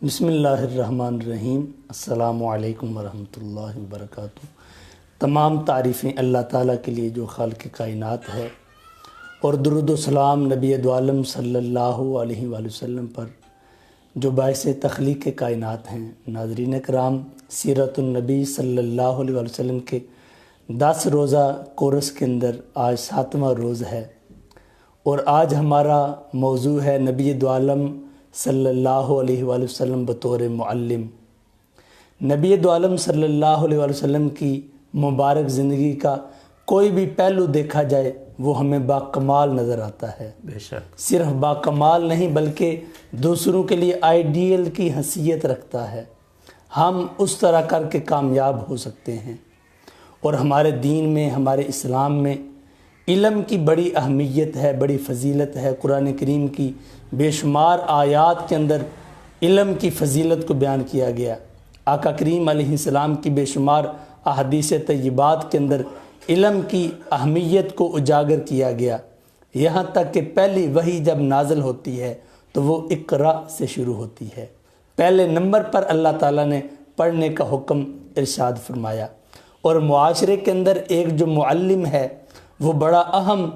بسم اللہ الرحمن الرحیم۔ السلام علیکم ورحمۃ اللہ وبرکاتہ۔ تمام تعریفیں اللہ تعالیٰ کے لیے جو خالق کائنات ہے، اور درود و سلام نبی دو عالم صلی اللہ علیہ وآلہ وسلم پر جو باعث تخلیق کائنات ہیں۔ ناظرین کرام، سیرت النبی صلی اللہ علیہ وآلہ وسلم کے 10 روزہ کورس کے اندر آج 7واں روز ہے، اور آج ہمارا موضوع ہے نبی دو عالم صلی اللہ علیہ وآلہ وسلم بطور معلم۔ نبی دو عالم صلی اللہ علیہ وآلہ وسلم کی مبارک زندگی کا کوئی بھی پہلو دیکھا جائے وہ ہمیں باکمال نظر آتا ہے۔ بے شک صرف باکمال نہیں بلکہ دوسروں کے لیے آئیڈیل کی حیثیت رکھتا ہے۔ ہم اس طرح کر کے کامیاب ہو سکتے ہیں، اور ہمارے دین میں، ہمارے اسلام میں علم کی بڑی اہمیت ہے، بڑی فضیلت ہے۔ قرآن کریم کی بے شمار آیات کے اندر علم کی فضیلت کو بیان کیا گیا۔ آقا کریم علیہ السلام کی بے شمار احادیث طیبات کے اندر علم کی اہمیت کو اجاگر کیا گیا، یہاں تک کہ پہلی وحی جب نازل ہوتی ہے تو وہ اقرا سے شروع ہوتی ہے۔ پہلے نمبر پر اللہ تعالیٰ نے پڑھنے کا حکم ارشاد فرمایا، اور معاشرے کے اندر ایک جو معلم ہے وہ بڑا اہم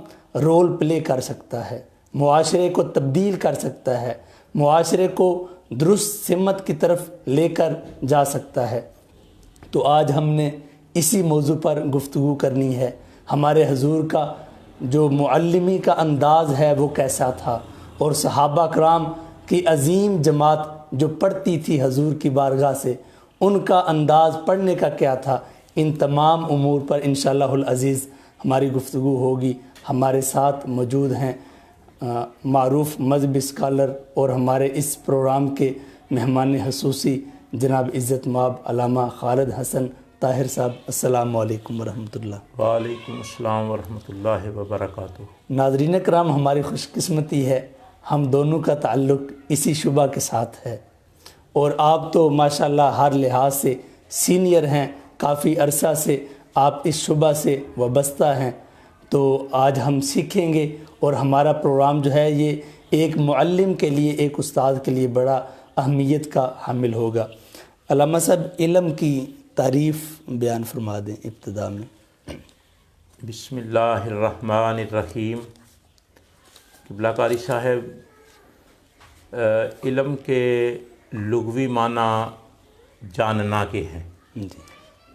رول پلے کر سکتا ہے، معاشرے کو تبدیل کر سکتا ہے، معاشرے کو درست سمت کی طرف لے کر جا سکتا ہے۔ تو آج ہم نے اسی موضوع پر گفتگو کرنی ہے۔ ہمارے حضور کا جو معلمی کا انداز ہے وہ کیسا تھا، اور صحابہ کرام کی عظیم جماعت جو پڑھتی تھی حضور کی بارگاہ سے، ان کا انداز پڑھنے کا کیا تھا۔ ان تمام امور پر انشاءاللہ العزیز ہماری گفتگو ہوگی۔ ہمارے ساتھ موجود ہیں معروف مذہبی اسکالر اور ہمارے اس پروگرام کے مہمان خصوصی جناب عزت مآب علامہ خالد حسن طاہر صاحب۔ السلام علیکم ورحمۃ اللہ۔ وعلیکم السلام ورحمۃ اللہ وبرکاتہ۔ ناظرین کرام، ہماری خوش قسمتی ہے ہم دونوں کا تعلق اسی شعبہ کے ساتھ ہے، اور آپ تو ماشاءاللہ ہر لحاظ سے سینئر ہیں، کافی عرصہ سے آپ اس شعبہ سے وابستہ ہیں۔ تو آج ہم سیکھیں گے، اور ہمارا پروگرام جو ہے یہ ایک معلم کے لیے، ایک استاد کے لیے بڑا اہمیت کا حامل ہوگا۔ علامہ صاحب، علم کی تعریف بیان فرما دیں ابتدا میں۔ بسم اللہ الرحمن الرحیم۔ قبلہ کاری صاحب، علم کے لغوی معنی جاننا کے ہیں، جی،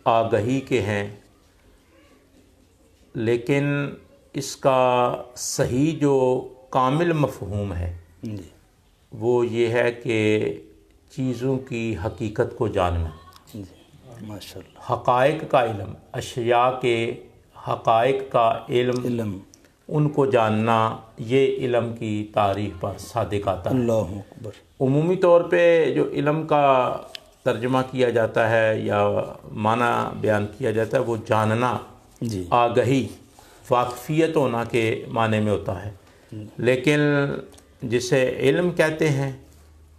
آگہی کے ہیں، لیکن اس کا صحیح جو کامل مفہوم ہے جی، وہ یہ ہے کہ چیزوں کی حقیقت کو جاننا، جی، ماشاءاللہ۔ حقائق کا علم، اشیاء کے حقائق کا علم ان کو جاننا، یہ علم کی تعریف پر صادق آتا ہے۔ اللہ اکبر۔ عمومی طور پہ جو علم کا ترجمہ کیا جاتا ہے یا معنی بیان کیا جاتا ہے وہ جاننا، جی، آگہی، واقفیت ہونا کے معنی میں ہوتا ہے، لیکن جسے علم کہتے ہیں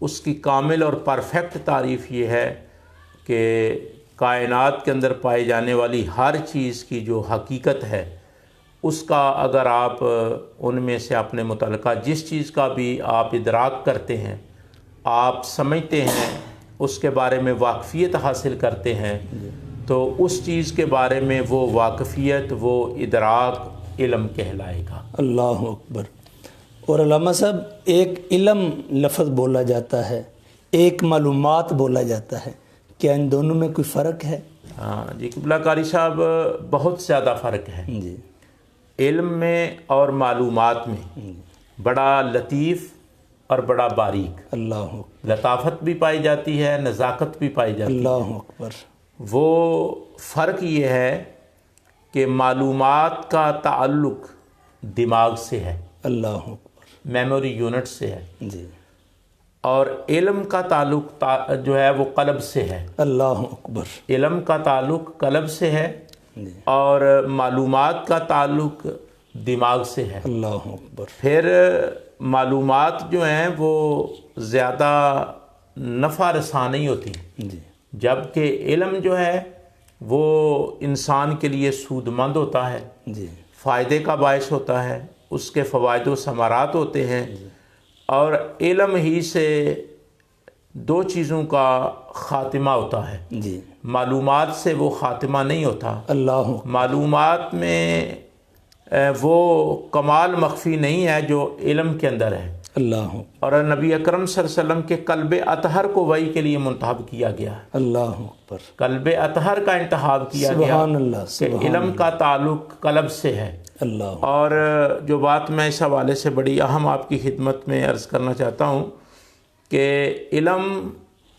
اس کی کامل اور پرفیکٹ تعریف یہ ہے کہ کائنات کے اندر پائی جانے والی ہر چیز کی جو حقیقت ہے اس کا اگر آپ ان میں سے اپنے متعلقہ جس چیز کا بھی آپ ادراک کرتے ہیں، آپ سمجھتے ہیں، اس کے بارے میں واقفیت حاصل کرتے ہیں، تو اس چیز کے بارے میں وہ واقفیت، وہ ادراک علم کہلائے گا۔ اللہ اکبر۔ اور علامہ صاحب، ایک علم لفظ بولا جاتا ہے، ایک معلومات بولا جاتا ہے، کیا ان دونوں میں کوئی فرق ہے؟ ہاں جی، قبلہ کاری صاحب، بہت زیادہ فرق ہے جی، علم میں اور معلومات میں، بڑا لطیف اور بڑا باریک، اللہ اکبر، لطافت بھی پائی جاتی ہے، نزاکت بھی پائی جاتی ہے۔ اللہ اکبر۔ وہ فرق یہ ہے کہ معلومات کا تعلق دماغ سے ہے، اللہ اکبر، میموری یونٹ سے ہے، جی، اور علم کا تعلق جو ہے وہ قلب سے ہے۔ اللہ اکبر، علم کا تعلق قلب سے ہے، جی، اور معلومات کا تعلق دماغ سے ہے۔ اللہ اکبر، پھر معلومات جو ہیں وہ زیادہ نفع رساں نہیں ہوتی، جی، جبکہ علم جو ہے وہ انسان کے لیے سود مند ہوتا ہے، جی، فائدے کا باعث ہوتا ہے، اس کے فوائد و ثمرات ہوتے ہیں، اور علم ہی سے دو چیزوں کا خاتمہ ہوتا ہے. جی معلومات سے وہ خاتمہ نہیں ہوتا. اللہ معلومات میں وہ کمال مخفی نہیں ہے جو علم کے اندر ہے. اللہ اور نبی اکرم صلی اللہ علیہ وسلم کے قلب اطہر کو وحی کے لیے منتخب کیا گیا. اللہ اکبر. قلب اطہر کا انتخاب کیا گیا سبحان اللہ. کہ علم کا تعلق قلب سے ہے. اللہ. اور جو بات میں اس حوالے سے بڑی اہم آپ کی خدمت میں عرض کرنا چاہتا ہوں کہ علم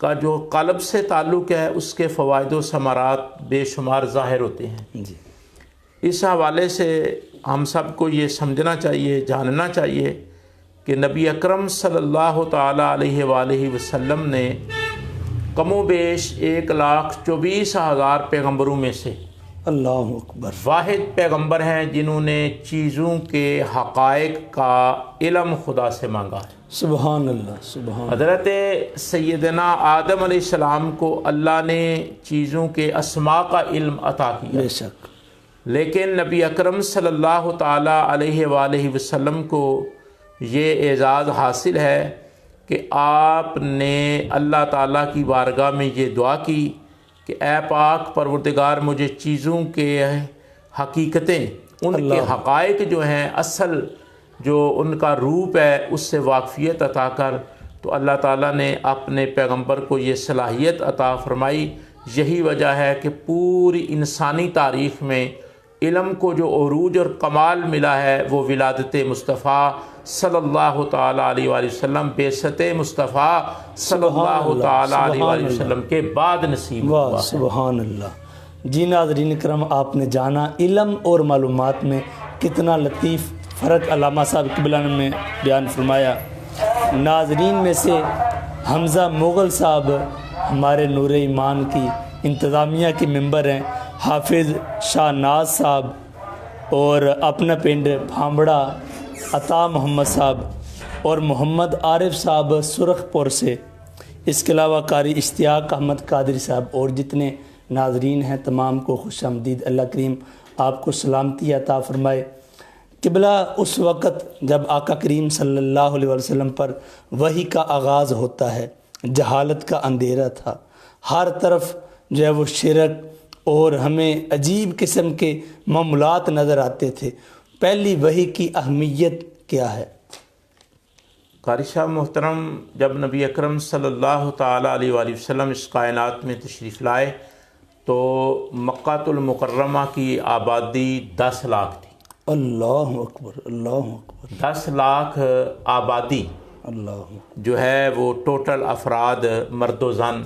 کا جو قلب سے تعلق ہے اس کے فوائد و ثمرات بے شمار ظاہر ہوتے ہیں. جی اس حوالے سے ہم سب کو یہ سمجھنا چاہیے، جاننا چاہیے کہ نبی اکرم صلی اللہ تعالیٰ علیہ وآلہ وسلم نے کم و بیش 1,24,000 پیغمبروں میں سے اللہ اکبر واحد پیغمبر ہیں جنہوں نے چیزوں کے حقائق کا علم خدا سے مانگا ہے. سبحان اللہ. سبحان. حضرت سیدنا آدم علیہ السلام کو اللہ نے چیزوں کے اسماء کا علم عطا کیا، بے شک. لیکن نبی اکرم صلی اللہ تعالیٰ علیہ وآلہ وسلم کو یہ اعزاز حاصل ہے کہ آپ نے اللہ تعالیٰ کی بارگاہ میں یہ دعا کی کہ اے پاک پروردگار مجھے چیزوں کے حقیقتیں، ان کے حقائق جو ہیں، اصل جو ان کا روپ ہے اس سے واقفیت عطا کر. تو اللہ تعالیٰ نے اپنے پیغمبر کو یہ صلاحیت عطا فرمائی. یہی وجہ ہے کہ پوری انسانی تاریخ میں علم کو جو عروج اور کمال ملا ہے وہ ولادت مصطفیٰ صلی اللہ تعالیٰ علیہ وآلہ وسلم، بعثت مصطفیٰ صلی اللہ تعالیٰ علیہ وآلہ وسلم کے بعد نصیب ہوا ہے. سبحان اللہ. جی ناظرین کرم، آپ نے جانا علم اور معلومات میں کتنا لطیف فرق علامہ صاحب قبلہ نے بیان فرمایا. ناظرین میں سے حمزہ مغل صاحب ہمارے نور ایمان کی انتظامیہ کے ممبر ہیں، حافظ شاہ ناز صاحب اور اپنا پنڈ بھامبڑا عطا محمد صاحب اور محمد عارف صاحب سرخ پور سے. اس کے علاوہ قاری اشتیاق احمد قادری صاحب اور جتنے ناظرین ہیں تمام کو خوش آمدید. اللہ کریم آپ کو سلامتی عطا فرمائے. قبلہ اس وقت جب آقا کریم صلی اللہ علیہ وسلم پر وحی کا آغاز ہوتا ہے، جہالت کا اندھیرا تھا، ہر طرف جو ہے وہ شرک اور ہمیں عجیب قسم کے معاملات نظر آتے تھے. پہلی وحی کی اہمیت کیا ہے؟ قاری صاحب محترم، جب نبی اکرم صلی اللہ تعالیٰ علیہ وآلہ وسلم اس کائنات میں تشریف لائے تو مکہ المکرمہ کی آبادی 10 لاکھ تھی. اللہ اکبر. اللہ اکبر. 10 لاکھ آبادی اللہ جو ہے وہ ٹوٹل افراد، مرد و زن،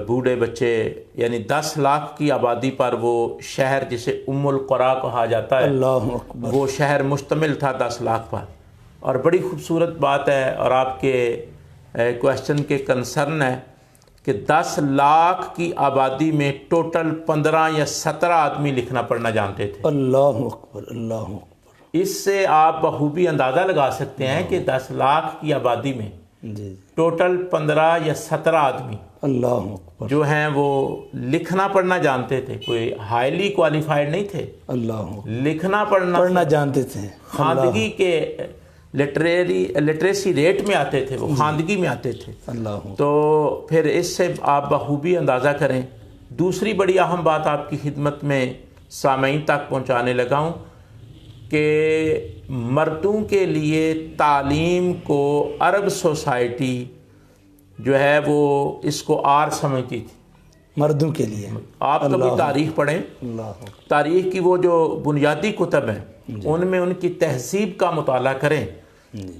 بوڑھے بچے، یعنی 10 لاکھ کی آبادی پر وہ شہر جسے ام القریٰ کہا جاتا ہے، اللہ اکبر، وہ شہر مشتمل تھا 10 لاکھ پر. اور بڑی خوبصورت بات ہے اور آپ کے کویشچن کے کنسرن ہے کہ 10 لاکھ کی آبادی میں ٹوٹل 15 یا 17 آدمی لکھنا پڑھنا جانتے تھے. اللہ اکبر. اللہ اکبر. اس سے آپ بخوبی اندازہ لگا سکتے ہیں کہ 10 لاکھ کی آبادی میں جی ٹوٹل 15 یا 17 آدمی اللہ اکبر جو ہیں وہ لکھنا پڑھنا جانتے تھے. کوئی ہائیلی کوالیفائڈ نہیں تھے، اللہ لکھنا پڑھنا جانتے تھے. خواندگی کے لٹریسی ریٹ میں آتے تھے، وہ خواندگی میں آتے تھے. اللہ تو پھر اس سے آپ بخوبی اندازہ کریں. دوسری بڑی اہم بات آپ کی خدمت میں سامعین تک پہنچانے لگا ہوں کہ مردوں کے لیے تعلیم کو عرب سوسائٹی جو ہے وہ اس کو آر سمجھتی تھی. مردوں کے لیے آپ کبھی تاریخ پڑھیں، اللہ تاریخ کی وہ جو بنیادی کتب ہیں ان میں ان کی تہذیب کا مطالعہ کریں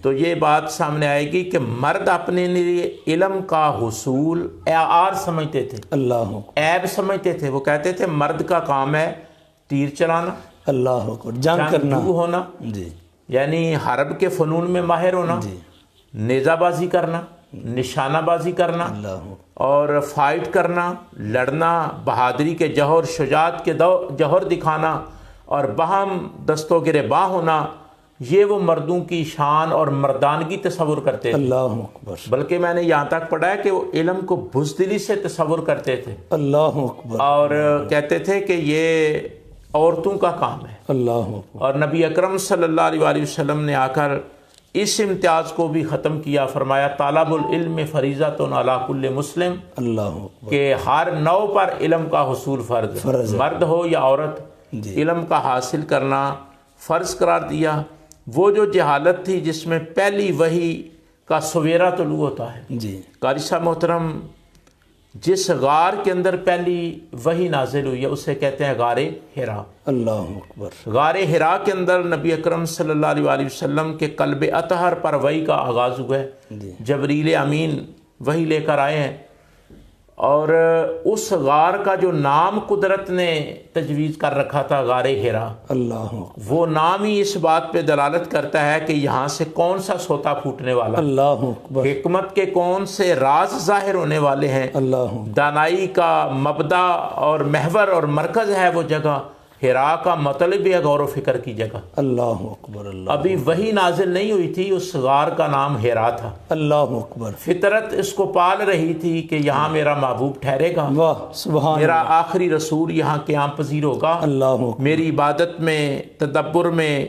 تو یہ بات سامنے آئے گی کہ مرد اپنے لیے علم کا حصول آر سمجھتے تھے، اللہ عیب سمجھتے تھے. وہ کہتے تھے مرد کا کام ہے تیر چلانا، اللہ جنگ کرنا ہونا، جی یعنی حرب کے فنون میں ماہر ہونا، جی نیزہ بازی کرنا، نشانہ بازی کرنا اللہ اور فائٹ کرنا، لڑنا، بہادری کے جوہر، شجاعت کے جوہر دکھانا اور باہم دست و گریباں ہونا. یہ وہ مردوں کی شان اور مردانگی تصور کرتے تھے. اللہ اکبر. بلکہ میں نے یہاں تک پڑھا ہے کہ وہ علم کو بزدلی سے تصور کرتے تھے اللہ اکبر. اور کہتے تھے کہ یہ عورتوں کا کام ہے. اللہ اکبر. اور نبی اکرم صلی اللہ علیہ وآلہ وسلم نے آ کر اس امتیاز کو بھی ختم کیا. فرمایا طالب العلم فریضۃ علی کل مسلم، اللہ اکبر، کہ ہر نو پر علم کا حصول فرض ہے، مرد ہو یا عورت، علم کا حاصل کرنا فرض قرار دیا. وہ جو جہالت تھی جس میں پہلی وحی کا سویرا طلوع ہوتا ہے. جی قاری صاحب محترم، جس غار کے اندر پہلی وحی نازل ہوئی ہے اسے کہتے ہیں غار حرا. اللہ اکبر. غار حرا کے اندر نبی اکرم صلی اللہ علیہ وآلہ وسلم کے قلب اطہر پر وحی کا آغاز ہوا ہے. جبریل امین وحی لے کر آئے ہیں، اور اس غار کا جو نام قدرت نے تجویز کر رکھا تھا غار حرا، اللہ اکبر، وہ نام ہی اس بات پہ دلالت کرتا ہے کہ یہاں سے کون سا سوتا پھوٹنے والا، اللہ اکبر، حکمت کے کون سے راز ظاہر ہونے والے ہیں. اللہ دانائی کا مبدا اور محور اور مرکز ہے وہ جگہ. حرا کا مطلب ہے غور و فکر کی جگہ. اللہ اکبر. اللہ ابھی وہی نازل نہیں ہوئی تھی، اس غار کا نام حرا تھا. اللہ اکبر. فطرت اس کو پال رہی تھی کہ یہاں میرا محبوب ٹھہرے گا، واہ سبحان میرا آخری رسول یہاں قیام پذیر ہوگا، اللہ اکبر. میری عبادت میں تدبر میں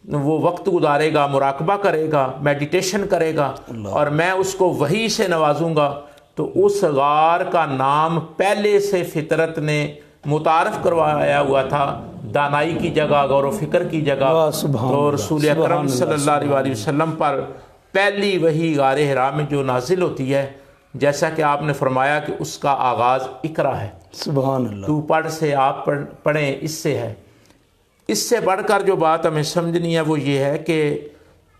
وہ وقت گزارے گا، مراقبہ کرے گا، میڈیٹیشن کرے گا، اور میں اس کو وحی سے نوازوں گا. تو اس غار کا نام پہلے سے فطرت نے متعارف کروایا ہوا تھا، دانائی کی جگہ، غور و فکر کی جگہ. تو رسول اکرم صلی اللہ علیہ وآلہ وسلم پر پہلی وحی غار حرا میں جو نازل ہوتی ہے، جیسا کہ آپ نے فرمایا کہ اس کا آغاز اقرا ہے. سبحان اللہ. تو پڑھ سے آپ پڑھیں اس سے ہے. اس سے بڑھ کر جو بات ہمیں سمجھنی ہے وہ یہ ہے کہ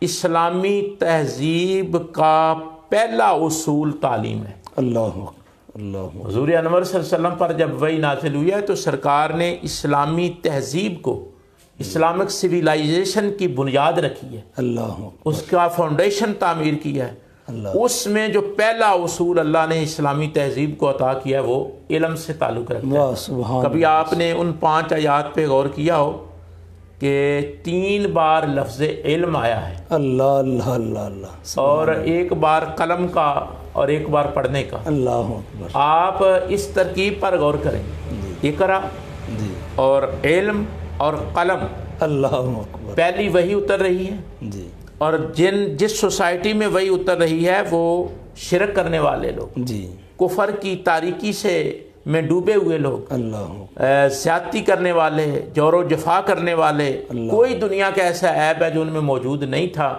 اسلامی تہذیب کا پہلا اصول تعلیم ہے. اللہ اللہ. حضور انور صلی اللہ علیہ وسلم پر جب وحی نازل ہوئی ہے تو سرکار نے اسلامی تہذیب کو، اسلامک سویلائزیشن کی بنیاد رکھی ہے، اللہ اس کا فاؤنڈیشن تعمیر کیا ہے. اس میں جو پہلا اصول اللہ نے اسلامی تہذیب کو عطا کیا ہے وہ علم سے تعلق رکھتا ہے. سبحان. کبھی آپ نے ان 5 آیات پہ غور کیا ہو کہ 3 بار لفظ علم آیا ہے، اللہ اللہ اللہ اللہ، اور 1 بار قلم کا اور 1 بار پڑھنے کا. اللہ اکبر. آپ اس ترکیب پر غور کریں، اقرا اور علم اور قلم. اللہ اکبر. پہلی وحی اتر رہی ہے، جی. اور جس سوسائٹی میں وحی اتر رہی ہے وہ شرک کرنے والے لوگ، جی. کفر کی تاریکی سے میں ڈوبے ہوئے لوگ، اللہ زیادتی کرنے والے، جور و جفا کرنے والے. کوئی دنیا کا ایسا عیب ہے جو ان میں موجود نہیں تھا.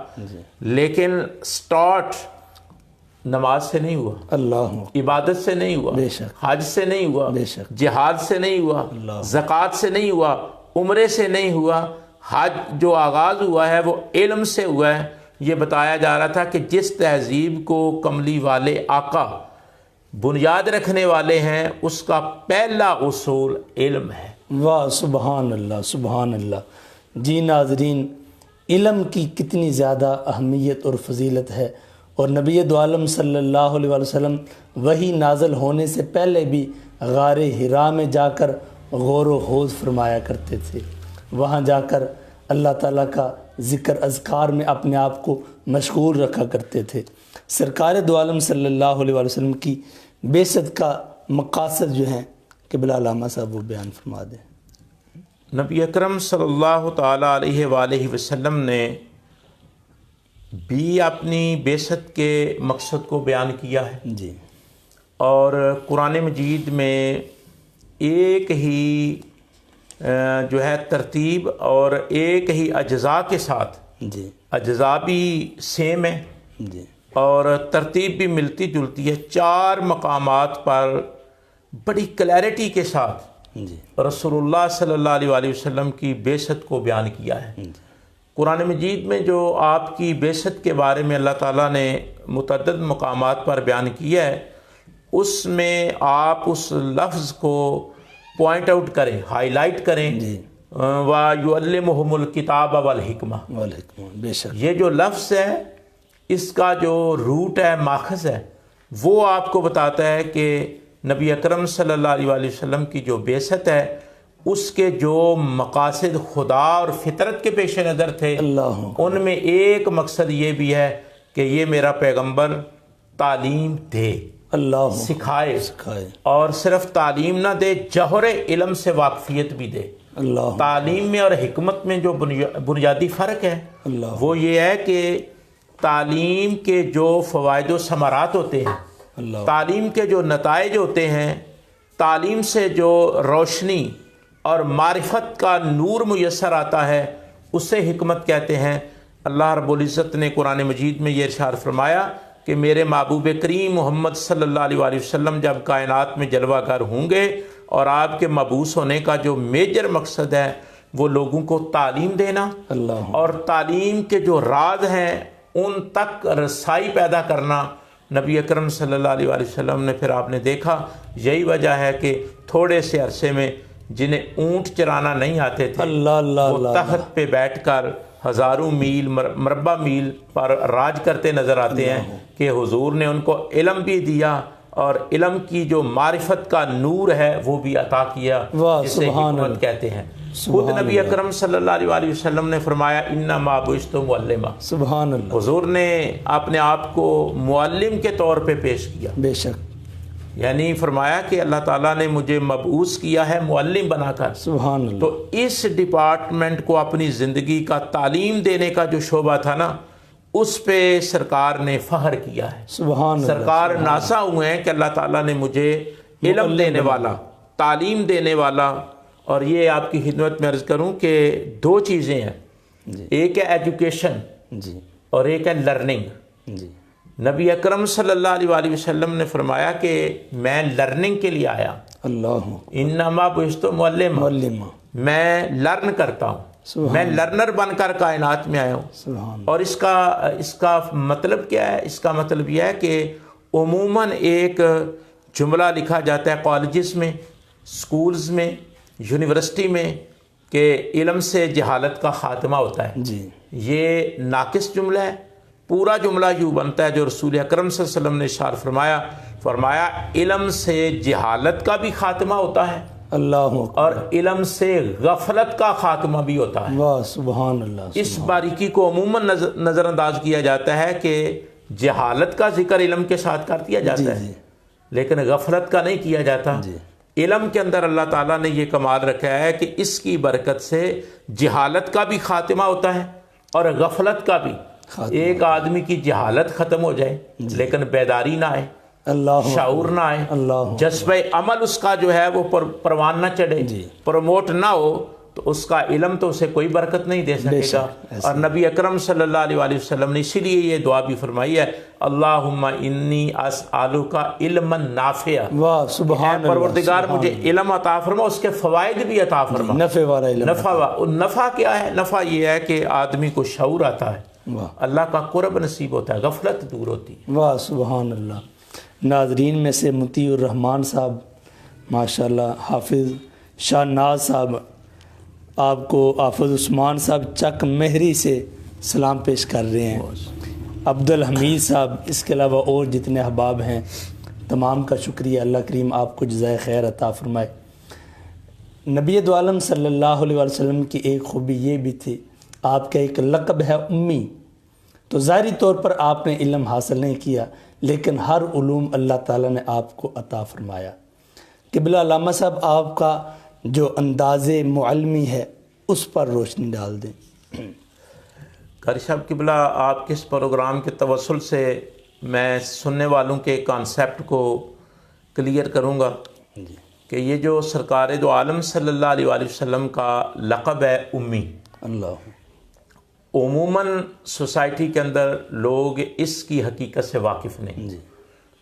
لیکن سٹارٹ نماز سے نہیں ہوا، اللہ عبادت سے نہیں ہوا، بے شک، حج سے نہیں ہوا، بے شک، جہاد سے نہیں ہوا، زکوٰۃ سے نہیں ہوا، عمرے سے نہیں ہوا. حج جو آغاز ہوا ہے وہ علم سے ہوا ہے. یہ بتایا جا رہا تھا کہ جس تہذیب کو کملی والے آقا بنیاد رکھنے والے ہیں اس کا پہلا اصول علم ہے. واہ سبحان اللہ سبحان اللہ. جی ناظرین، علم کی کتنی زیادہ اہمیت اور فضیلت ہے، اور نبی دو عالم صلی اللہ علیہ وسلم وحی نازل ہونے سے پہلے بھی غار حرا میں جا کر غور و خوض فرمایا کرتے تھے. وہاں جا کر اللہ تعالیٰ کا ذکر اذکار میں اپنے آپ کو مشغول رکھا کرتے تھے. سرکار دو عالم صلی اللہ علیہ وسلم کی بعثت کا مقاصد جو ہیں قبلہ علامہ صاحب وہ بیان فرما دیں. نبی اکرم صلی اللہ تعالیٰ علیہ وآلہ وسلم نے بھی اپنی بعثت کے مقصد کو بیان کیا ہے. جی. اور قرآن مجید میں ایک ہی جو ہے ترتیب اور ایک ہی اجزاء کے ساتھ، جی، اجزاء بھی سیم ہے، جی، اور ترتیب بھی ملتی جلتی ہے. 4 مقامات پر بڑی کلیئرٹی کے ساتھ جی رسول اللہ صلی اللہ علیہ وآلہ وسلم کی بعثت کو بیان کیا ہے. قرآن مجید میں جو آپ کی بعثت کے بارے میں اللہ تعالیٰ نے متعدد مقامات پر بیان کیا ہے، اس میں آپ اس لفظ کو پوائنٹ آؤٹ کریں، ہائی لائٹ کریں. جی. وَيُعَلِّمُهُمُ الْكِتَابَ وَالْحِكْمَةَ. بے شک. یہ جو لفظ ہے اس کا جو روٹ ہے، ماخذ ہے، وہ آپ کو بتاتا ہے کہ نبی اکرم صلی اللہ علیہ وآلہ وسلم کی جو بعثت ہے اس کے جو مقاصد خدا اور فطرت کے پیش نظر تھے، ان میں ایک مقصد یہ بھی ہے کہ یہ میرا پیغمبر تعلیم دے، سکھائے، اور صرف تعلیم نہ دے، جوہر علم سے واقفیت بھی دے. تعلیم میں اور حکمت میں جو بنیادی فرق ہے وہ یہ ہے کہ تعلیم کے جو فوائد و ثمرات ہوتے ہیں، اللہ تعلیم کے جو نتائج ہوتے ہیں، تعلیم سے جو روشنی اور معرفت کا نور میسر آتا ہے، اسے حکمت کہتے ہیں۔ اللہ رب العزت نے قرآن مجید میں یہ ارشاد فرمایا کہ میرے محبوب کریم محمد صلی اللہ علیہ وآلہ وسلم جب کائنات میں جلوہ گر ہوں گے، اور آپ کے مبعوث ہونے کا جو میجر مقصد ہے وہ لوگوں کو تعلیم دینا اللہ اور تعلیم کے جو راز ہیں ان تک رسائی پیدا کرنا۔ نبی اکرم صلی اللہ علیہ وآلہ وسلم نے پھر آپ نے دیکھا، یہی وجہ ہے کہ تھوڑے سے عرصے میں جنہیں اونٹ چرانا نہیں آتے تھے، اللہ اللہ وہ اللہ تخت پہ بیٹھ کر ہزاروں میل مربع میل پر راج کرتے نظر آتے ہیں کہ حضور نے ان کو علم بھی دیا اور علم کی جو معرفت کا نور ہے وہ بھی عطا کیا، واہ جسے سبحان حکمت اللہ، کہتے ہیں۔ سبحان خود نبی اللہ، اکرم صلی اللہ علیہ وآلہ وسلم نے فرمایا انما بعثت معلما، سبحان اللہ، حضور نے اپنے آپ کو معلم کے طور پہ پیش کیا، بے شک، یعنی فرمایا کہ اللہ تعالیٰ نے مجھے مبعوث کیا ہے معلم بنا کر۔ سبحان اللہ، تو اس ڈپارٹمنٹ کو اپنی زندگی کا تعلیم دینے کا جو شعبہ تھا نا، اس پہ سرکار نے فخر کیا ہے۔ سبحان اللہ، سرکار ناسا ہوئے ہیں کہ اللہ تعالیٰ نے مجھے علم دینے والا، تعلیم دینے والا۔ اور یہ آپ کی خدمت میں عرض کروں کہ دو چیزیں ہیں، جی ایک ہے ایجوکیشن جی اور ایک ہے لرننگ۔ جی، نبی اکرم صلی اللہ علیہ وآلہ وسلم نے فرمایا کہ میں لرننگ کے لیے آیا، اللہ انما بعثت معلما، معلم، میں لرن کرتا ہوں، سبحان میں لرنر بن کر کائنات میں آیا ہوں۔ سبحان اور اس کا مطلب کیا ہے؟ اس کا مطلب یہ ہے کہ عموماً ایک جملہ لکھا جاتا ہے کالجز میں، سکولز میں، یونیورسٹی میں کہ علم سے جہالت کا خاتمہ ہوتا ہے۔ جی، یہ ناقص جملہ ہے۔ پورا جملہ یوں بنتا ہے جو رسول اکرم صلی اللہ علیہ وسلم نے ارشاد فرمایا علم سے جہالت کا بھی خاتمہ ہوتا ہے اللہ اور علم سے غفلت کا خاتمہ بھی ہوتا ہے۔ واہ سبحان اللہ، اس باریکی کو عموماً نظر انداز کیا جاتا ہے کہ جہالت کا ذکر علم کے ساتھ کر دیا جاتا ہے، جی لیکن غفلت کا نہیں کیا جاتا۔ جی، علم کے اندر اللہ تعالیٰ نے یہ کمال رکھا ہے کہ اس کی برکت سے جہالت کا بھی خاتمہ ہوتا ہے اور غفلت کا بھی۔ ایک آدمی کی جہالت ختم ہو جائے لیکن بیداری نہ آئے، اللہ شعور نہ آئے، اللہ جذبہ عمل اس کا جو ہے وہ پروان نہ چڑھے، جی، پروموٹ نہ ہو، تو اس کا علم تو اسے کوئی برکت نہیں دے سکے گا۔ اور نبی اکرم صلی اللہ علیہ وآلہ وسلم نے اسی لیے یہ دعا بھی فرمائی ہے، اللہم انی اسألک علما نافعا، واہ سبحان اللہ، پروردگار مجھے علم عطا فرما، اس کے فوائد بھی عطا فرما۔ نفع والا علم، نفع کیا ہے؟ نفع یہ ہے کہ آدمی کو شعور آتا ہے، واہ اللہ کا قرب نصیب ہوتا ہے، غفلت دور ہوتی ہے۔ واہ سبحان اللہ۔ ناظرین میں سے مطیع الرحمان صاحب ماشاءاللہ، حافظ شاہ ناز صاحب آپ کو، حافظ عثمان صاحب چک مہری سے سلام پیش کر رہے ہیں، عبد الحمید صاحب، اس کے علاوہ اور جتنے احباب ہیں تمام کا شکریہ۔ اللہ کریم آپ کو جزائے خیر عطا فرمائے۔ نبی دو عالم صلی اللہ علیہ وسلم کی ایک خوبی یہ بھی تھی، آپ کا ایک لقب ہے امی، تو ظاہری طور پر آپ نے علم حاصل نہیں کیا لیکن ہر علوم اللہ تعالیٰ نے آپ کو عطا فرمایا۔ قبلہ علامہ صاحب آپ کا جو انداز معلمی ہے اس پر روشنی ڈال دیں۔ قاری صاحب قبلہ، آپ کے اس پروگرام کے توسل سے میں سننے والوں کے کانسیپٹ کو کلیئر کروں گا کہ یہ جو سرکار دو عالم صلی اللہ علیہ وآلہ وسلم کا لقب ہے امی، اللہ عموماً سوسائٹی کے اندر لوگ اس کی حقیقت سے واقف نہیں، جی،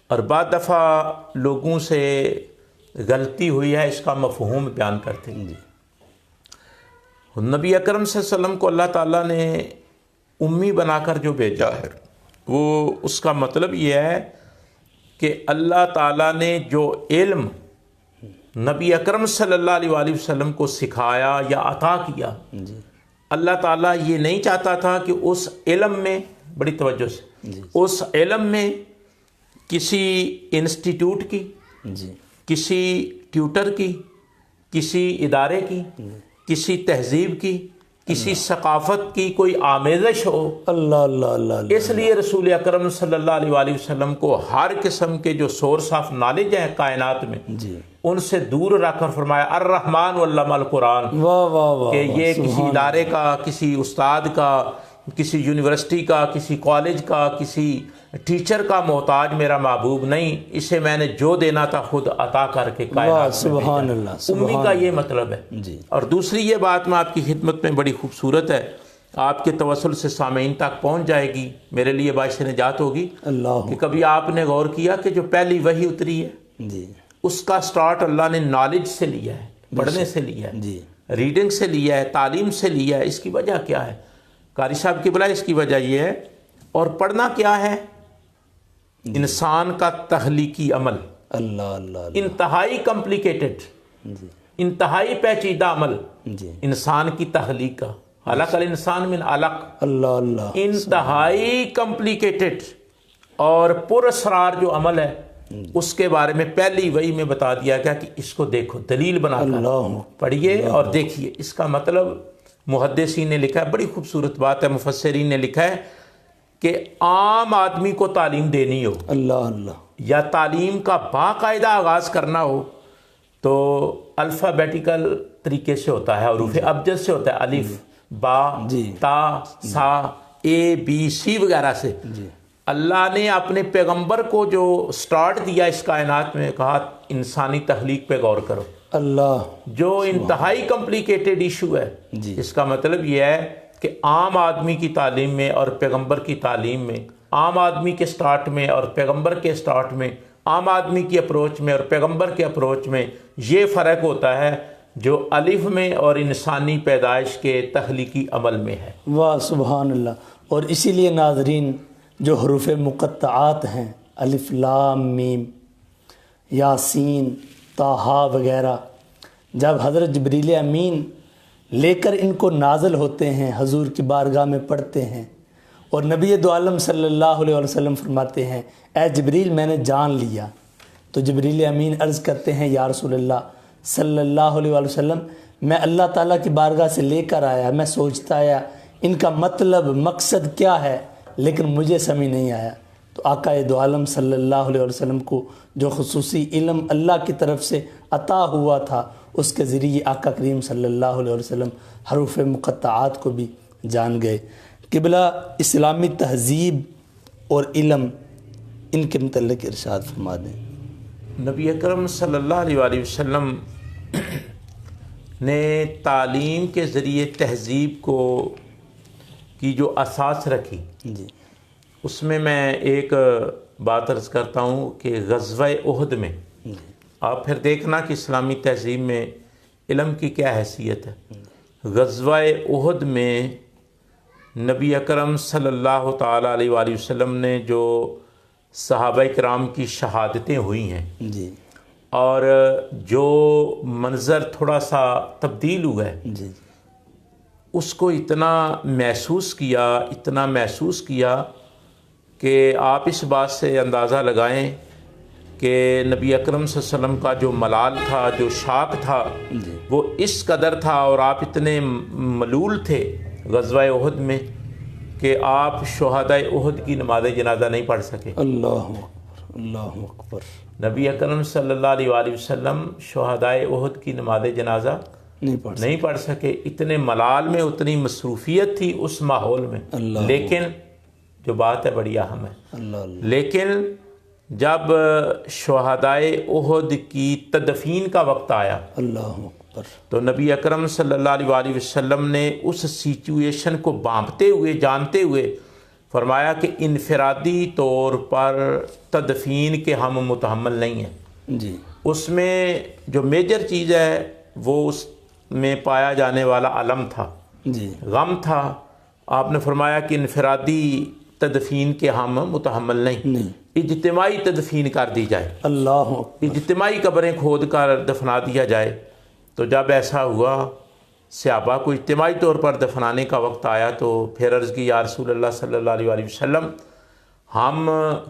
اور بعض دفعہ لوگوں سے غلطی ہوئی ہے اس کا مفہوم بیان کرتے ہیں۔ نبی اکرم صلی اللہ علیہ وسلم کو اللہ تعالیٰ نے امی بنا کر جو بھیجا ہے، وہ اس کا مطلب یہ ہے کہ اللہ تعالیٰ نے جو علم نبی اکرم صلی اللہ علیہ وآلہ وسلم کو سکھایا یا عطا کیا، جی، اللہ تعالیٰ یہ نہیں چاہتا تھا کہ اس علم میں، بڑی توجہ سے، اس علم میں کسی انسٹیٹیوٹ کی، جی، کسی ٹیوٹر کی، کسی ادارے کی، کسی تہذیب کی، کسی ثقافت کی کوئی آمیزش ہو۔ اللہ اللہ اللہ اللہ، اس لیے رسول اکرم صلی اللہ علیہ وآلہ وسلم کو ہر قسم کے جو سورس آف نالج ہیں کائنات میں، جی، ان سے دور رکھ کر فرمایا الرحمن علم القرآن، واہ واہ واہ، کہ یہ کسی ادارے کا، کسی استاد کا، کسی یونیورسٹی کا، کسی کالج کا، کسی ٹیچر کا محتاج میرا محبوب نہیں، اسے میں نے جو دینا تھا خود عطا کر کے کائنات میں سبحان بھیجا۔ اللہ، امی کا یہ مطلب ہے۔ جی۔ اور دوسری یہ بات میں آپ کی خدمت میں بڑی خوبصورت ہے، آپ کے توسل سے سامعین تک پہنچ جائے گی، میرے لیے باعث نجات ہوگی، اللہ کہ کبھی آپ نے غور کیا کہ جو پہلی وحی اتری ہے جی اس کا سٹارٹ اللہ نے نالج سے لیا ہے، پڑھنے سے لیا ہے، جی ریڈنگ سے لیا ہے، تعلیم سے لیا ہے۔ اس کی وجہ کیا ہے قاری صاحب کی بلائے؟ اس کی وجہ یہ ہے، اور پڑھنا کیا ہے؟ انسان کا تخلیقی عمل، اللہ اللہ اللہ انتہائی کمپلیکیٹڈ، جی انتہائی پیچیدہ عمل جی انسان کی تخلیق کا۔ خلق الانسان من علق، اللہ اللہ انتہائی کمپلیکیٹڈ اور پر اسرار جو عمل ہے اس کے بارے میں پہلی وحی میں بتا دیا گیا کہ اس کو دیکھو، دلیل بنا کر اللہ پڑھیے اور دیکھیے۔ اس کا مطلب محدثین نے لکھا ہے، بڑی خوبصورت بات ہے، مفسرین نے لکھا ہے کہ عام آدمی کو تعلیم دینی ہو اللہ اللہ یا تعلیم کا باقاعدہ آغاز کرنا ہو تو الفابیٹیکل طریقے سے ہوتا ہے، حروف ابجد سے ہوتا ہے، الف، با، تا، سا، اے، بی، سی وغیرہ سے۔ اللہ نے اپنے پیغمبر کو جو سٹارٹ دیا اس کائنات میں، کہا انسانی تخلیق پہ غور کرو، اللہ جو انتہائی کمپلیکیٹڈ ایشو ہے۔ اس کا مطلب یہ ہے کہ عام آدمی کی تعلیم میں اور پیغمبر کی تعلیم میں، عام آدمی کے سٹارٹ میں اور پیغمبر کے سٹارٹ میں، عام آدمی کی اپروچ میں اور پیغمبر کے اپروچ میں یہ فرق ہوتا ہے جو الف میں اور انسانی پیدائش کے تخلیقی عمل میں ہے۔ واہ سبحان اللہ۔ اور اسی لیے ناظرین جو حروف مقطعات ہیں، الف لام میم، یاسین، طٰہٰ وغیرہ، جب حضرت جبریل امین لے کر ان کو نازل ہوتے ہیں، حضور کی بارگاہ میں پڑھتے ہیں، اور نبی دو عالم صلی اللہ علیہ وسلم فرماتے ہیں اے جبریل میں نے جان لیا، تو جبریل امین عرض کرتے ہیں یا رسول اللہ صلی اللہ علیہ وسلم میں اللہ تعالیٰ کی بارگاہ سے لے کر آیا، میں سوچتا آیا ان کا مطلب مقصد کیا ہے، لیکن مجھے سمجھ نہیں آیا۔ تو آقا دو عالم صلی اللہ علیہ وسلم کو جو خصوصی علم اللہ کی طرف سے عطا ہوا تھا، اس کے ذریعے آقا کریم صلی اللہ علیہ وسلم حروف مقطعات کو بھی جان گئے۔ قبلہ اسلامی تہذیب اور علم، ان کے متعلق ارشاد فرما دیں۔ نبی اکرم صلی اللہ علیہ وآلہ وسلم نے تعلیم کے ذریعے تہذیب کی جو اساس رکھی، جی اس میں ایک بات عرض کرتا ہوں کہ غزوہ احد میں آپ پھر دیکھنا کہ اسلامی تہذیب میں علم کی کیا حیثیت ہے۔ غزوہ احد میں نبی اکرم صلی اللہ تعالیٰ علیہ وآلہ وسلم نے جو صحابہ کرام کی شہادتیں ہوئی ہیں جی اور جو منظر تھوڑا سا تبدیل ہوا ہے، جی اس کو اتنا محسوس کیا کہ آپ اس بات سے اندازہ لگائیں کہ نبی اکرم صلی اللہ علیہ وسلم کا جو ملال تھا، جو شاق تھا، وہ اس قدر تھا، اور آپ اتنے ملول تھے غزوہ احد میں کہ آپ شہداء احد کی نماز جنازہ نہیں پڑھ سکے۔ اللہ اکبر اللہ اکبر۔ نبی اکرم صلی اللہ علیہ وآلہ وسلم شہداء احد کی نماز جنازہ نہیں پڑھ سکے، اتنے ملال میں، اتنی مصروفیت تھی اس ماحول میں۔ لیکن جو بات ہے بڑی اہم ہے، لیکن جب شہداء احد کی تدفین کا وقت آیا اللہ اکبر، تو نبی اکرم صلی اللہ علیہ وآلہ وسلم نے اس سچویشن کو بانپتے ہوئے، جانتے ہوئے فرمایا کہ انفرادی طور پر تدفین کے ہم متحمل نہیں ہیں۔ جی اس میں جو میجر چیز ہے وہ اس میں پایا جانے والا علم تھا، جی غم تھا۔ آپ نے فرمایا کہ انفرادی تدفین کے ہم متحمل نہیں، اجتماعی تدفین کر دی جائے، اللہ اکبر، اجتماعی قبریں کھود کر دفنا دیا جائے۔ تو جب ایسا ہوا، صحابہ کو اجتماعی طور پر دفنانے کا وقت آیا، تو پھر عرض کی یا رسول اللہ صلی اللہ علیہ وآلہ وسلم ہم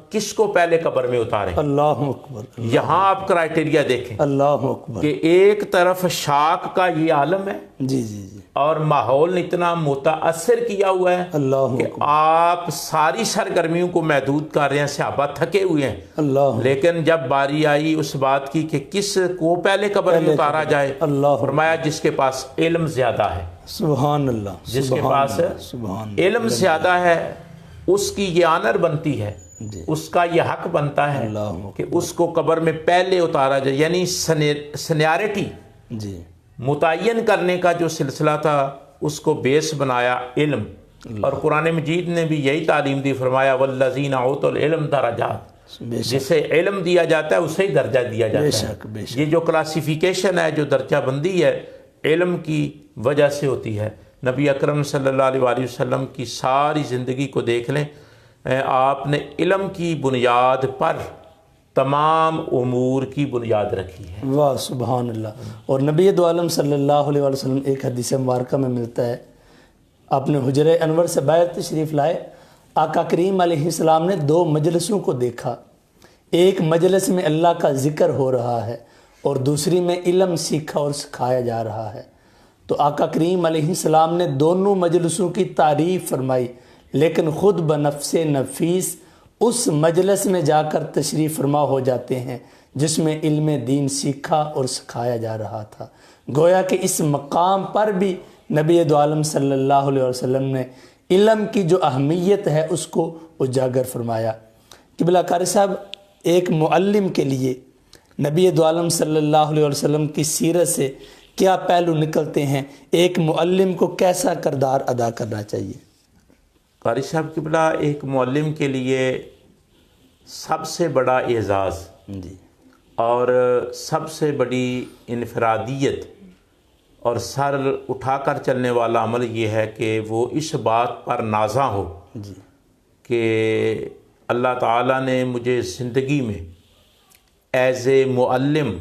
کس کو پہلے قبر میں اتاریں؟ اللہ اکبر، یہاں آپ کرائٹیریا دیکھیں اللہ اکبر، کہ ایک طرف شاک کا یہ عالم ہے، جی جی جی، اور ماحول نے اتنا متاثر کیا ہوا ہے اللہ کہ آپ ساری سرگرمیوں کو محدود کر رہے ہیں. صحابہ تھکے ہوئے ہیں, اللہ لیکن جب باری آئی اس بات کی کہ کس کو پہلے قبر میں اتارا جائے, اللہ فرمایا جس کے پاس علم زیادہ ہے, سبحان اللہ, جس کے پاس سبحان علم زیادہ ہے اس کی یہ آنر بنتی ہے, جی اس کا یہ حق بنتا ہے اللہ کہ اس کو قبر میں پہلے اتارا جائے. یعنی سینیارٹی جی متعین کرنے کا جو سلسلہ تھا اس کو بیس بنایا علم. اور قرآن مجید نے بھی یہی تعلیم دی, فرمایا والذین اوتوا العلم درجات, بے شک جسے علم دیا جاتا ہے اسے ہی درجہ دیا بے جاتا ہے. شک بے شک یہ جو کلاسیفیکیشن ہے, جو درجہ بندی ہے, علم کی وجہ سے ہوتی ہے. نبی اکرم صلی اللہ علیہ وآلہ وسلم کی ساری زندگی کو دیکھ لیں, آپ نے علم کی بنیاد پر تمام امور کی بنیاد رکھی ہے. واہ سبحان اللہ. اور نبی دو عالم صلی اللہ علیہ وآلہ وسلم ایک حدیث مبارکہ میں ملتا ہے, آپ نے حجر انور سے باہر تشریف لائے, آقا کریم علیہ السلام نے 2 مجلسوں کو دیکھا. ایک مجلس میں اللہ کا ذکر ہو رہا ہے اور دوسری میں علم سیکھا اور سکھایا جا رہا ہے. تو آقا کریم علیہ السلام نے دونوں مجلسوں کی تعریف فرمائی, لیکن خود بنفس نفیس اس مجلس میں جا کر تشریف فرما ہو جاتے ہیں جس میں علم دین سیکھا اور سکھایا جا رہا تھا. گویا کہ اس مقام پر بھی نبی دو عالم صلی اللہ علیہ وسلم نے علم کی جو اہمیت ہے اس کو اجاگر فرمایا. قبلہ قاری صاحب, ایک معلم کے لیے نبی دو عالم صلی اللہ علیہ وسلم کی سیرت سے کیا پہلو نکلتے ہیں؟ ایک معلم کو کیسا کردار ادا کرنا چاہیے؟ قاری صاحب قبلہ, ایک معلم کے لیے سب سے بڑا اعزاز جی اور سب سے بڑی انفرادیت اور سر اٹھا کر چلنے والا عمل یہ ہے کہ وہ اس بات پر نازاں ہو جی کہ اللہ تعالیٰ نے مجھے زندگی میں ایز اے معلم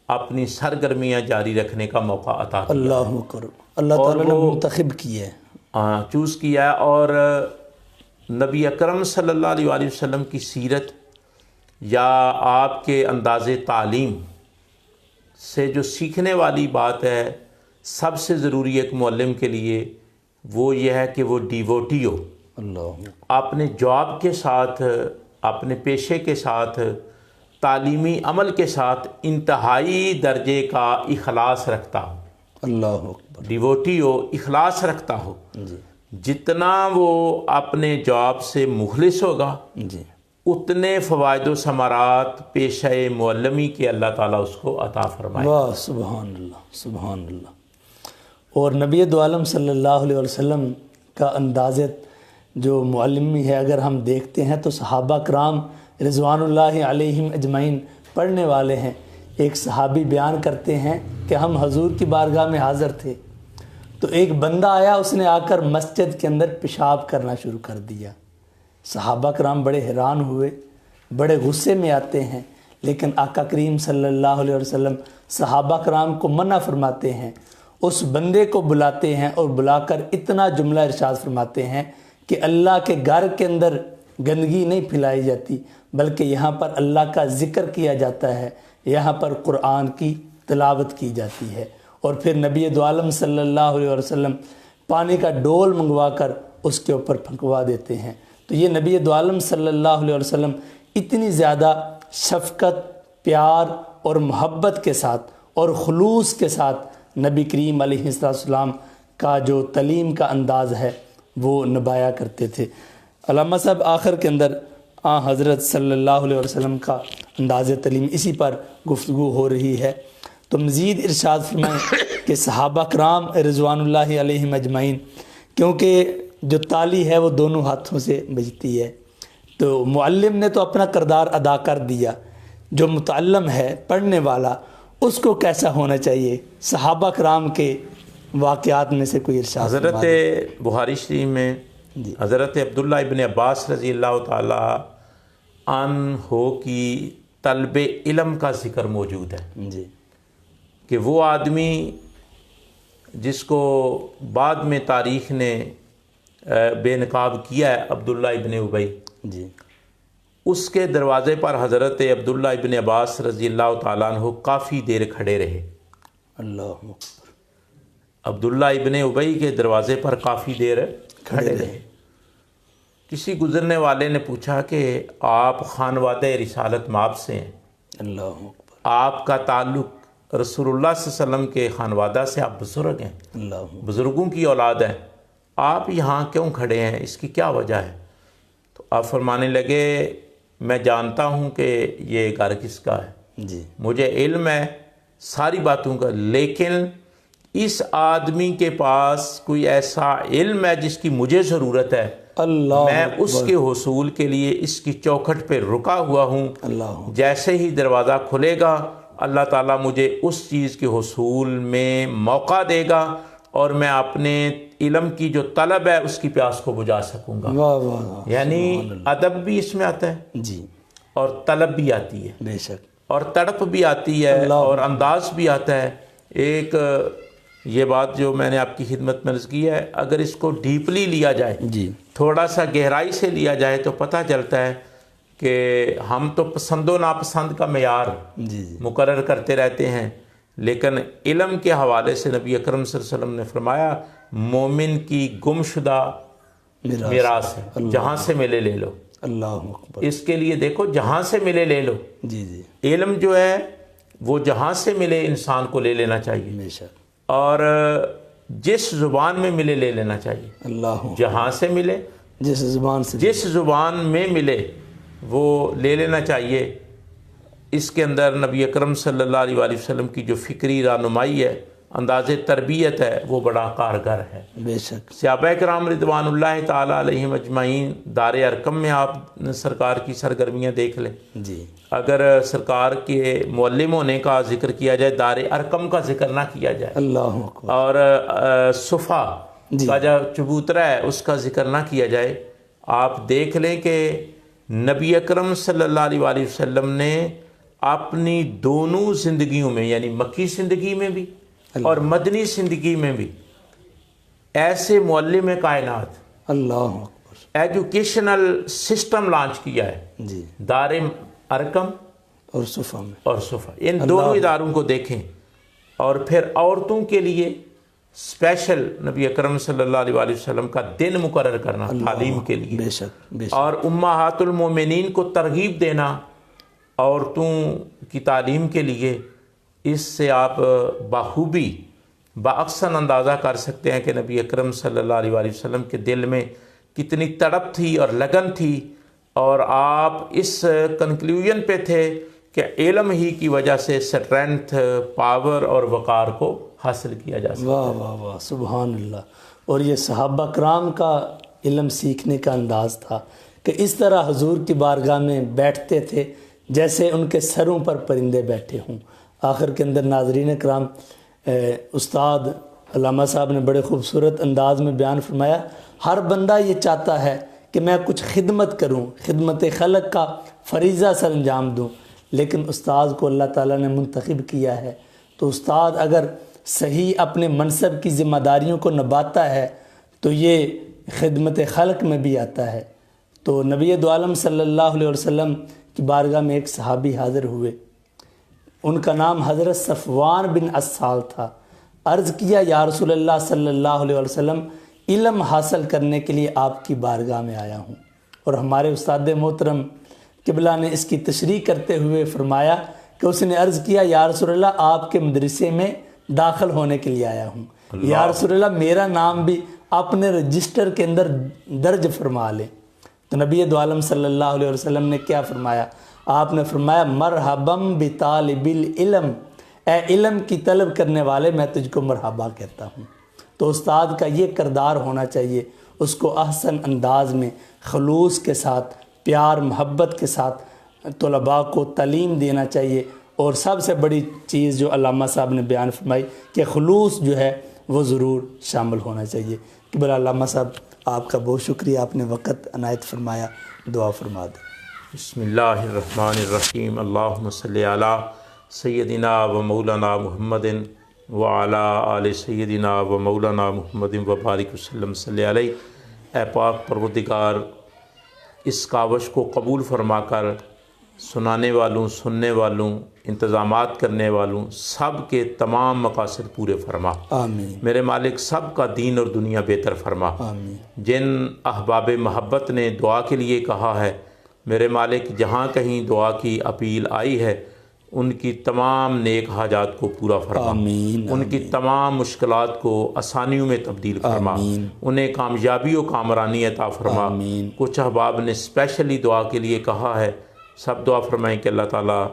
اپنی سرگرمیاں جاری رکھنے کا موقع عطا کیا, اللہ کرو, اللہ تعالیٰ نے منتخب کیا ہے, چوز کیا ہے. اور نبی اکرم صلی اللہ علیہ وآلہ وسلم کی سیرت یا آپ کے انداز تعلیم سے جو سیکھنے والی بات ہے سب سے ضروری ایک معلم کے لیے وہ یہ ہے کہ وہ ڈیووٹی ہو, اللہ اپنے جاب کے ساتھ, اپنے پیشے کے ساتھ, تعلیمی عمل کے ساتھ انتہائی درجے کا اخلاص رکھتا ہو. اللہ اکبر, ڈیووٹی ہو, اخلاص رکھتا ہو. جی جتنا وہ اپنے جاب سے مخلص ہوگا جی اتنے فوائد و ثمرات پیشہ معلمی کے اللہ تعالیٰ اس کو عطا فرمائے. واہ سبحان اللہ سبحان اللہ. اور نبی دو عالم صلی اللہ علیہ وسلم کا اندازت جو معلمی ہے اگر ہم دیکھتے ہیں تو صحابہ کرام رضوان اللہ علیہم اجمعین پڑھنے والے ہیں. ایک صحابی بیان کرتے ہیں کہ ہم حضور کی بارگاہ میں حاضر تھے تو ایک بندہ آیا, اس نے آ کر مسجد کے اندر پیشاب کرنا شروع کر دیا. صحابہ کرام بڑے حیران ہوئے, بڑے غصے میں آتے ہیں, لیکن آقا کریم صلی اللہ علیہ وسلم صحابہ کرام کو منع فرماتے ہیں. اس بندے کو بلاتے ہیں اور بلا کر اتنا جملہ ارشاد فرماتے ہیں کہ اللہ کے گھر کے اندر گندگی نہیں پھیلائی جاتی بلکہ یہاں پر اللہ کا ذکر کیا جاتا ہے, یہاں پر قرآن کی تلاوت کی جاتی ہے. اور پھر نبی دو عالم صلی اللہ علیہ وسلم پانی کا ڈول منگوا کر اس کے اوپر پھنکوا دیتے ہیں. تو یہ نبی دو عالم صلی اللہ علیہ وسلم اتنی زیادہ شفقت, پیار اور محبت کے ساتھ اور خلوص کے ساتھ نبی کریم علیہ السلام کا جو تعلیم کا انداز ہے وہ نبایا کرتے تھے. علامہ صاحب آخر کے اندر حضرت صلی اللہ علیہ وسلم کا انداز تعلیم اسی پر گفتگو ہو رہی ہے, تو مزید ارشاد فرمائیں کہ صحابہ کرام رضوان اللہ علیہم اجمعین, کیونکہ جو تالی ہے وہ دونوں ہاتھوں سے بجتی ہے, تو معلم نے تو اپنا کردار ادا کر دیا, جو متعلم ہے پڑھنے والا اس کو کیسا ہونا چاہیے؟ صحابہ کرام کے واقعات میں سے کوئی ارشاد. حضرت بخاری شریف میں جی حضرت عبداللہ ابن عباس رضی اللہ تعالی عنہ کی طلب علم کا ذکر موجود ہے جی کہ وہ آدمی جس کو بعد میں تاریخ نے بے نقاب کیا ہے, عبداللہ ابن ابی, جی اس کے دروازے پر حضرت عبداللہ ابن عباس رضی اللہ تعالیٰ عنہ کافی دیر کھڑے رہے. اللہ اکبر. عبداللہ ابن ابی کے دروازے پر کافی دیر کھڑے رہے۔ کسی گزرنے والے نے پوچھا کہ آپ خانوادہ رسالت مآب سے ہیں، اللہ اکبر، آپ کا تعلق رسول اللہ صلی اللہ علیہ وسلم کے خانوادہ سے، آپ بزرگ ہیں، اللہ بزرگوں کی اولاد ہیں، آپ یہاں کیوں کھڑے ہیں، اس کی کیا وجہ ہے؟ تو آپ فرمانے لگے میں جانتا ہوں کہ یہ گھر کس کا ہے، جی، مجھے علم ہے ساری باتوں کا، لیکن اس آدمی کے پاس کوئی ایسا علم ہے جس کی مجھے ضرورت ہے، اللہ میں اس کے حصول کے لیے اس کی چوکھٹ پہ رکا ہوا ہوں، اللہ جیسے ہی دروازہ کھلے گا اللہ تعالیٰ مجھے اس چیز کے حصول میں موقع دے گا اور میں اپنے علم کی جو طلب ہے اس کی پیاس کو بجھا سکوں گا۔ واہ واہ واہ، یعنی ادب بھی اس میں آتا ہے جی، اور طلب بھی آتی ہے بے شک، اور تڑپ بھی آتی ہے اور انداز بھی آتا ہے۔ ایک یہ بات جو میں نے آپ کی خدمت میں عرض کی ہے، اگر اس کو ڈیپلی لیا جائے، جی، تھوڑا سا گہرائی سے لیا جائے تو پتہ چلتا ہے کہ ہم تو پسند و ناپسند کا معیار جی، جی، مقرر کرتے رہتے ہیں، لیکن علم کے حوالے سے نبی اکرم صلی اللہ علیہ وسلم نے فرمایا مومن کی گمشدہ میراث ہے، جہاں سے ملے لے لو۔ اللہ اکبر، اس کے لیے دیکھو جہاں سے ملے لے لو، جی جی، علم جو ہے وہ جہاں سے ملے انسان کو لے لینا چاہیے، بے شک، اور جس زبان میں ملے لے لینا چاہیے، اللہ جہاں سے ملے، جس زبان سے، جس زبان میں ملے وہ لے لینا چاہیے۔ اس کے اندر نبی اکرم صلی اللہ علیہ وآلہ وسلم کی جو فکری رہنمائی ہے، انداز تربیت ہے، وہ بڑا کارگر ہے۔ بے شک، صحابہ کرام رضوان اللہ تعالیٰ علیہم اجمعین دار ارقم میں آپ سرکار کی سرگرمیاں دیکھ لیں، جی، اگر سرکار کے معلم ہونے کا ذکر کیا جائے، دار ارقم کا ذکر نہ کیا جائے، اللہ اکبر، اور صفا کا جو چبوترا ہے اس کا ذکر نہ کیا جائے، آپ دیکھ لیں کہ نبی اکرم صلی اللہ علیہ وآلہ وسلم نے اپنی دونوں زندگیوں میں، یعنی مکی زندگی میں بھی اور مدنی زندگی میں بھی، ایسے معلم کائنات، اللہ اکبر، ایجوکیشنل سسٹم لانچ کیا ہے، جی، دار ارقم اور صفا میں، اور صفا، ان دونوں اداروں کو دیکھیں۔ اور پھر عورتوں کے لیے اسپیشل نبی اکرم صلی اللہ علیہ وآلہ وسلم کا دن مقرر کرنا تعلیم کے لیے، بے شک، بے شک، اور امہات المومنین کو ترغیب دینا عورتوں کی تعلیم کے لیے، اس سے آپ بخوبی بااحسن اندازہ کر سکتے ہیں کہ نبی اکرم صلی اللہ علیہ وآلہ وسلم کے دل میں کتنی تڑپ تھی اور لگن تھی، اور آپ اس کنکلیوژن پہ تھے کہ علم ہی کی وجہ سے اسٹرینتھ، پاور اور وقار کو حاصل کیا جا سکتا ہے۔ واہ واہ واہ، سبحان اللہ۔ اور یہ صحابہ کرام کا علم سیکھنے کا انداز تھا کہ اس طرح حضور کی بارگاہ میں بیٹھتے تھے جیسے ان کے سروں پر پرندے بیٹھے ہوں۔ آخر کے اندر ناظرین کرام، استاد علامہ صاحب نے بڑے خوبصورت انداز میں بیان فرمایا، ہر بندہ یہ چاہتا ہے کہ میں کچھ خدمت کروں، خدمت خلق کا فریضہ سر انجام دوں، لیکن استاد کو اللہ تعالیٰ نے منتخب کیا ہے، تو استاد اگر صحیح اپنے منصب کی ذمہ داریوں کو نبھاتا ہے تو یہ خدمت خلق میں بھی آتا ہے۔ تو نبی دو عالم صلی اللہ علیہ وسلم کی بارگاہ میں ایک صحابی حاضر ہوئے، ان کا نام حضرت صفوان بن اسال تھا۔ عرض کیا یا رسول اللہ صلی اللہ علیہ وسلم، علم حاصل کرنے کے لیے آپ کی بارگاہ میں آیا ہوں۔ اور ہمارے استاد محترم قبلہ نے اس کی تشریح کرتے ہوئے فرمایا کہ اس نے عرض کیا یا رسول اللہ، آپ کے مدرسے میں داخل ہونے کے لیے آیا ہوں، یا رسول اللہ میرا نام بھی اپنے رجسٹر کے اندر درج فرما لیں۔ تو نبی دو عالم صلی اللہ علیہ وسلم نے کیا فرمایا؟ آپ نے فرمایا مرحباً بطالب العلم، اے علم کی طلب کرنے والے، میں تجھ کو مرحبا کہتا ہوں۔ تو استاد کا یہ کردار ہونا چاہیے، اس کو احسن انداز میں خلوص کے ساتھ، پیار محبت کے ساتھ طلباء کو تعلیم دینا چاہیے۔ اور سب سے بڑی چیز جو علامہ صاحب نے بیان فرمائی کہ خلوص جو ہے وہ ضرور شامل ہونا چاہیے۔ قبلہ علامہ صاحب آپ کا بہت شکریہ، آپ نے وقت عنایت فرمایا، دعا فرما دیں۔ بسم اللہ الرحمن الرحیم، اللہم صلی علی سیدنا و مولانا محمد وعلی آل سیدنا و مولانا محمد وبارک وسلم صلی علیہ۔ اے پاک پروردگار، اس کاوش کو قبول فرما کر سنانے والوں، سننے والوں، انتظامات کرنے والوں سب کے تمام مقاصد پورے فرما۔ آمین میرے مالک سب کا دین اور دنیا بہتر فرما۔ آمین جن احباب محبت نے دعا کے لیے کہا ہے، میرے مالک جہاں کہیں دعا کی اپیل آئی ہے ان کی تمام نیک حاجات کو پورا فرما، آمین ان کی تمام مشکلات کو آسانیوں میں تبدیل فرما، آمین انہیں کامیابی و کامرانی عطا فرما۔ آمین کچھ احباب نے اسپیشلی دعا کے لیے کہا ہے، سب دعا فرمائیں کہ اللہ تعالیٰ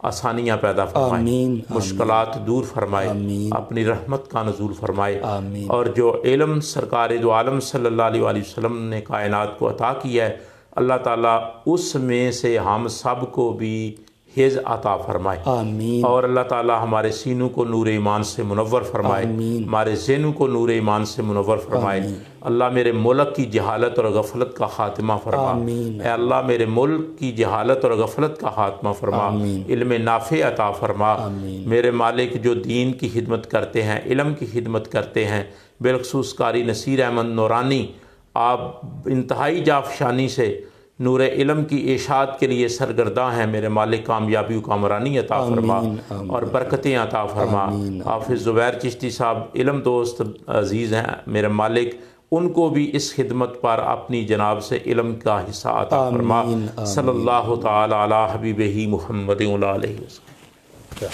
آسانیاں پیدا فرمائے، آمین مشکلات دور فرمائے، آمین اپنی رحمت کا نزول فرمائے، آمین اور جو علم سرکار دو عالم صلی اللہ علیہ وآلہ وسلم نے کائنات کو عطا کیا ہے، اللہ تعالیٰ اس میں سے ہم سب کو بھی حفظ عطا فرمائے، آمین اور اللہ تعالیٰ ہمارے سینوں کو نور ایمان سے منور فرمائے، آمین ہمارے ذہنوں کو نور ایمان سے منور فرمائے۔ اللہ میرے ملک کی جہالت اور غفلت کا خاتمہ فرما، آمین اے اللہ میرے ملک کی جہالت اور غفلت کا خاتمہ فرما، آمین علم نافع عطا فرما۔ آمین میرے مالک جو دین کی خدمت کرتے ہیں، علم کی خدمت کرتے ہیں، بالخصوص قاری نصیر احمد نورانی، آپ انتہائی جافشانی سے نور علم کی اشاعت کے لیے سرگرداں ہیں، میرے مالک کامیابی و کامرانی عطا فرما آمین اور برکتیں عطا فرما۔ آمین حافظ زبیر چشتی صاحب علم دوست عزیز ہیں، میرے مالک ان کو بھی اس خدمت پر اپنی جناب سے علم کا حصہ عطا فرما۔ آمین صلی اللہ تعالی علی حبیبہ محمد علیہ وسلم۔